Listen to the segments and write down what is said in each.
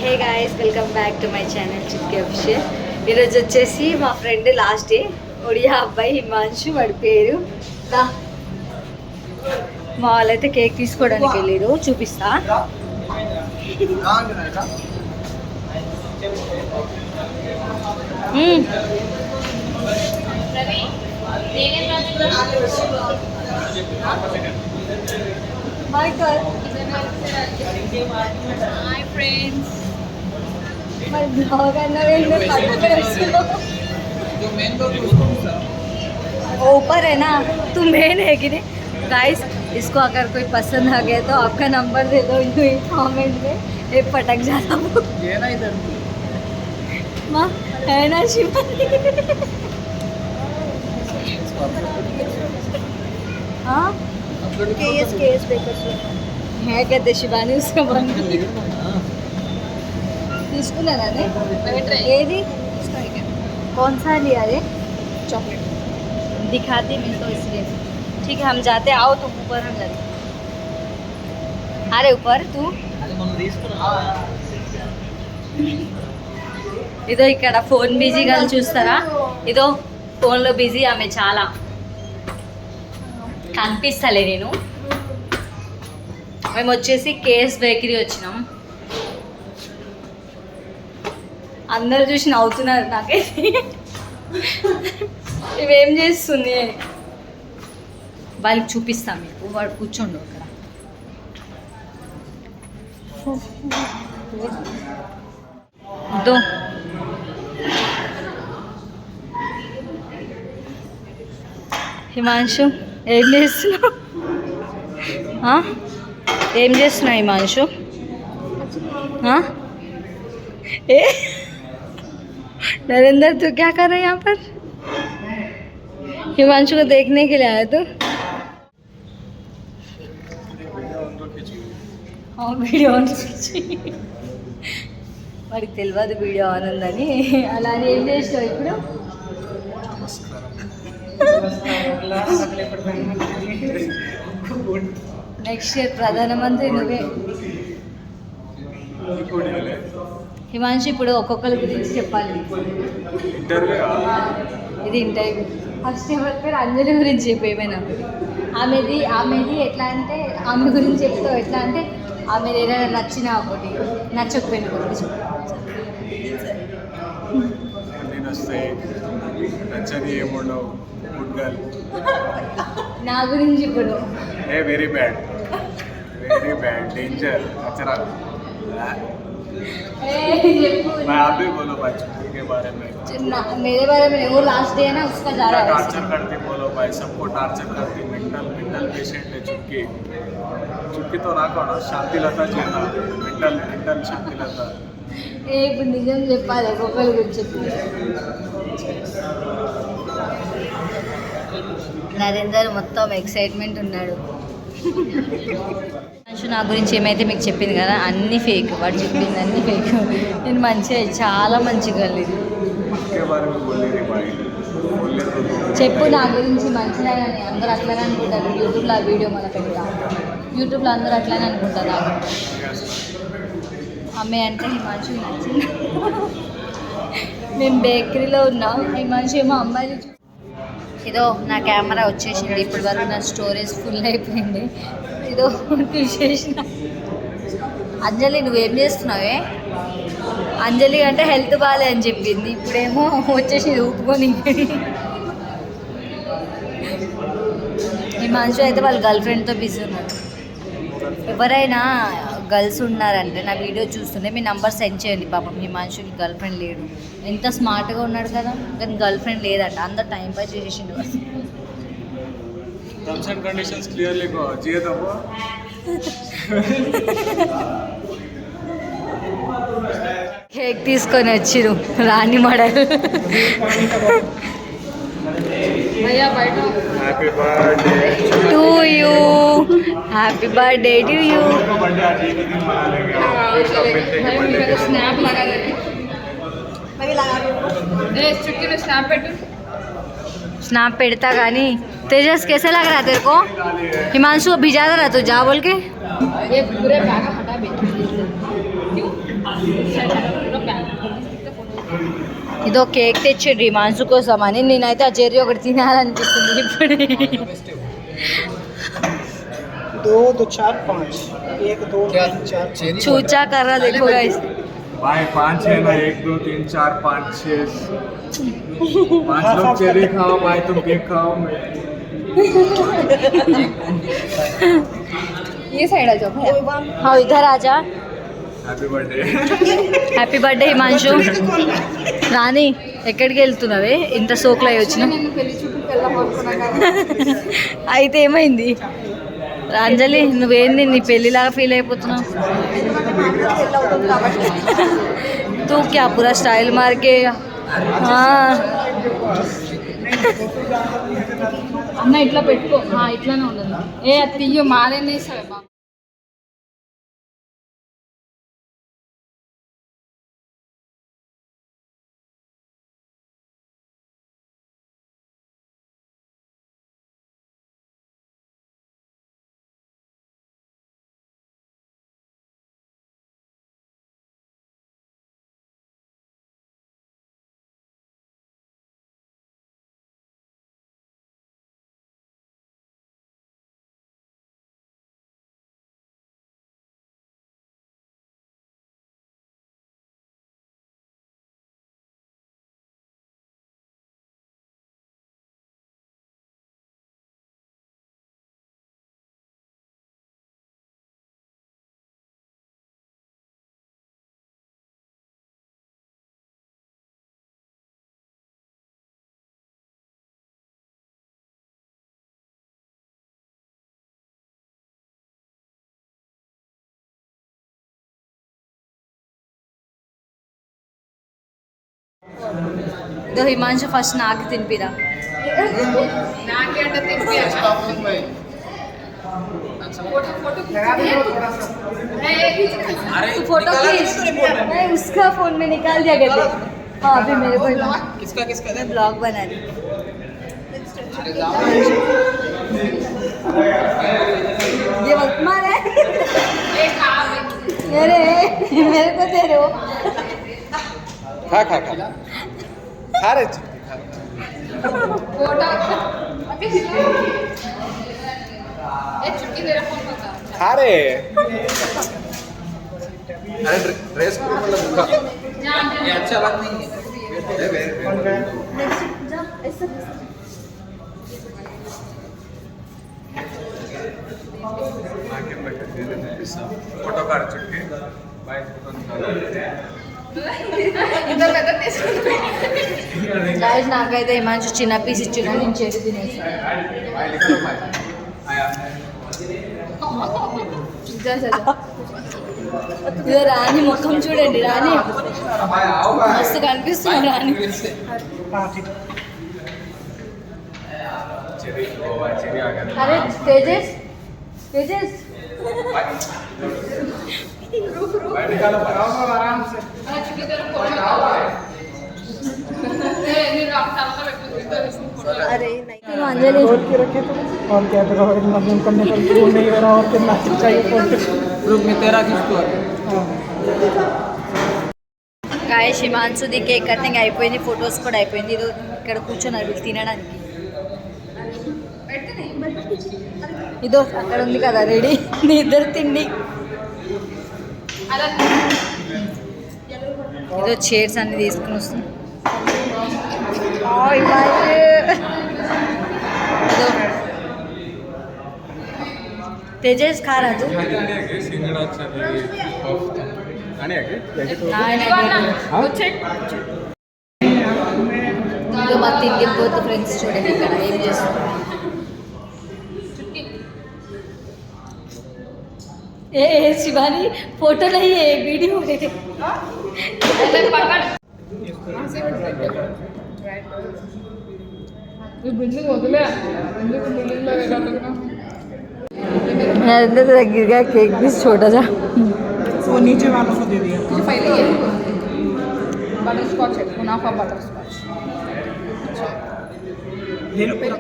Hey guys, welcome back to my channel Chitki official. ఈరోజు వచ్చేసి మా ఫ్రెండ్ లాస్ట్ డే ఒడియా అబ్బాయి హిమాంశు, వాడి పేరు. మా వాళ్ళైతే కేక్ తీసుకోవడానికి వెళ్ళారు, చూపిస్తా. हाय फ्रेंड्स, मैं ब्लॉग ऊपर है ना, तू मेन है कि नहीं. गाइस, इसको अगर कोई पसंद आ गया तो आपका नंबर दे दो कमेंट में. ये पटक जाता हूँ ये ना इधर माँ है ना शिवानी. हाँ केएस बेकर्स है कहते शिवानी उसका बन తీసుకున్నారా ఏది कौन सा लिया रे चॉकलेट दिखाती मैं तो इसलिए. ठीक है हम जाते, आओ तुम ऊपर, हम जाते. अरे ऊपर तू ఇదో ఇక్కడ ఫోన్ బిజీగా చూస్తారా, ఇదో ఫోన్లో బిజీ ఆమె చాలా. కనిపిస్తలే నేను. మేము వచ్చేసి కేఎస్ బేకరీ వచ్చినాం. అందరు చూసి నవ్వుతున్నారు నాకైతే. ఇవేం చేస్తుంది వాళ్ళకి చూపిస్తాం మీకు. వాడు కూర్చోండు అక్కడ. దో హిమాంశు ఏం చేస్తున్నావు? ఏం చేస్తున్నావు హిమాంశు? ए नरेंद्र तू क्या कर रहा है यहाँ पर? हिमांशु को देखने के लिए आया तू? हाँ वीडियो ऑन వాడికి తెలియదు వీడియో ఆన్ ఉందని. అలానే ఏం చేసినావు ఇప్పుడు? నెక్స్ట్ ఇయర్ ప్రధానమంత్రి నువ్వే. హిమాంశు ఇప్పుడు ఒక్కొక్కరి గురించి చెప్పాలి. ఇది ఇంటర్వ్యూ. ఫస్ట్ ఎవరి పేరు? అంజలి గురించి చెప్పు ఏమైనా. ఆమెది ఎట్లా అంటే, ఆమె గురించి చెప్తావు ఎట్లా అంటే, ఆమె ఏదైనా నచ్చిన ఒకటి, నచ్చకపోయిన గురించి. నా గురించి ఇప్పుడు వెరీ బ్యాడ్ డేంజర్. मैं आप भी बोलो भाई चुटकी के बारे में. मेरे बारे में वो लास्ट डे है ना, उसका जा रहा है. टार्चर करती बोलो भाई, सबको टार्चर करती. मेंटल पेशेंट है चुटकी तो ना कहो, शांतिलता जी ना, मेंटल शांतिलता. ఇప్పుడు నిజం చెప్పాలి ఒక్కొక్కరి గురించి చెప్పి. నరేందర్ మొత్తం ఎక్సైట్మెంట్ ఉన్నాడు. నా గురించి ఏమైతే మీకు చెప్పింది కదా, అన్ని ఫేక్. వాడు చెప్పింది అన్ని ఫేక్. నేను మంచిగా, చాలా మంచిగా లేదు. చెప్పు నా గురించి మంచిగా. కానీ అందరూ అట్లానే అనుకుంటారు. యూట్యూబ్లో ఆ వీడియో మన పెడతా. యూట్యూబ్లో అందరూ అట్లానే అనుకుంటారు. నాకు అమ్మాయి అంటే హిమాంశు నచ్చింది. మేము బేకరీలో ఉన్నాం, హిమాంశు ఏమో అమ్మాయిని. ఇదో నా కెమెరా వచ్చేసింది. ఇప్పటి వరకు నా స్టోరేజ్ ఫుల్ అయిపోయింది. ఇదో తీసేసిన. అంజలి నువ్వేం చేస్తున్నావే? అంజలి అంటే హెల్త్ బాగాలే అని చెప్పింది, ఇప్పుడేమో వచ్చేసి ఊపుకొని. హిమాంశు అయితే వాళ్ళ గర్ల్ ఫ్రెండ్తో బిజీ ఉన్నాడు. ఎవరైనా గర్ల్స్ ఉన్నారంటే నా వీడియో చూస్తుంటే మీ నంబర్ సెండ్ చేయండి. పాపం హిమాంశుకి గర్ల్ ఫ్రెండ్ లేడు. ఎంత స్మార్ట్గా ఉన్నాడు కదా, కానీ గర్ల్ ఫ్రెండ్ లేదంట. అందరు టైం పాస్ చేసేసిండు. टर्म्स एंड कंडीशंस क्लियरली को जिए तो वो కేక్ తీసుకొని వచ్చిరు Rani model. Happy birthday to you, happy birthday to you. Birthday आज ही दिन मना लेंगे. स्नैप लगा दे. स्नैप పెట్టు. स्नैप పెడతా కానీ तेजस कैसे लग रहा है तेरे को? हिमांशु भिजा रहा तो जा बोल के. ये पूरे बैग हटा ఇదో కేక్ తెచ్చిండ్రి మాన్సు కోసం అని, నేనైతే ఆ జెర్రీ ఒకటి తినాలనిపిస్తుంది ఇప్పుడు. 2 2 4 5 1 2 3 4 చూచా కర్రా देखो गाइस भाई 5 6 ना 1 2 3 4 5 6 5 लोग चेरी खाओ भाई, तुम केक खाओ। ये साइड आ जाओ भैया। हाँ इधर आ जा। Happy birthday happy birthday Himanshu. Rani ఎక్కడికి వెళ్తున్నావే ఇంత సోకులు అయి వచ్చిన? నేను పెళ్లి చూపుకి వెళ్దాం అనుకున్నా కానీ అయితే ఏమైంది అంజలి, నువ్వేంది నీ పెళ్ళిలాగా ఫీల్ అయిపోతున్నావు? పెళ్ళి అవుతుంది కాబట్టి తూ క్యా పూరా స్టైల్ మార్కే. అన్న ఇట్లా పెట్టుకో, ఇట్లానే ఉండదు. ఏ అది తీయో మాలేనే ఇస్తావే బాబు. ఇదో హిమాంశు ఫస్ట్ నాకు తినిపిరా. నాకే అంటే తిప్పి फोटो खींच, नहीं उसका फोन में निकाल दिया करते। हाँ अभी मेरे को किसका किसका मैं ब्लॉग बना रही। ये मत मार है मेरे को दे रहे हो। खा खा खा खा रहे फोटो ये चुटकी मेरा फोन होता खा रहे अरे ड्रेस को मतलब का ये अच्छा बात नहीं है। ఫోటో కార్డ్ చుట్టి బాయ్ ఇంత పెద్ద తీసుకుంటే गाइस నాకైతే హిమాంశు చిన్న పీస్ ఇచ్చిన నేను చేసి తినేసాను. ఇదో రాణి ముఖం చూడండి, రాణి మస్తు కనిపిస్తుంది రాణి. చెరీ చెరీ ఆగా అరే తేజస్ తేజస్ బయట కాలం आराम से అలా చుटकी तेरे फोन में నేను తలతో పెట్టుకుంటా अरे नहीं अंजलि बोल के रखे तो और क्या तो मतलब करने पर फोन नहीं हो रहा और कितना चाहिए फोन ग्रुप में तेरा किसको గాయస్ హిమాంశుది కేక్ కటింగ్ అయిపోయింది, ఫొటోస్ కూడా అయిపోయింది. ఇది ఇక్కడ కూర్చొని వీళ్ళు తినడానికి. ఇదో అక్కడ ఉంది కదా రెడీ నీ ఇద్దరు తిండి. అలా ఇదో చైర్స్ అన్ని తీసుకుని వస్తుంది. ఇదో तेजस खा रहा तू? ఇదో మా తిండిపోతు ఫ్రెండ్స్ చూడండి ఇక్కడ ఏం చేస్తున్నారు. ए शिवानी फोटो नहीं है वीडियो है। बिल्डिंग वगैरह बिल्डिंग लगेगा नरेंद्र तो गिर गया केक भी छोटा सा। वो नीचे वालों को दे दिया मुझे पहले ये बटर स्कॉच है, मुनाफा बटर स्कॉच ले लो पूरा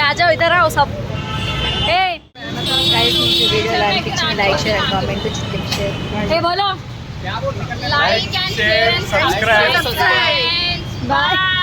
आ जाओ इधर आओ सब। ए गाइस అందరికీ ఈ వీడియో ఎలా అనిపించింది like share and comment share ఏ బోలో Like, share, subscribe. బాయ్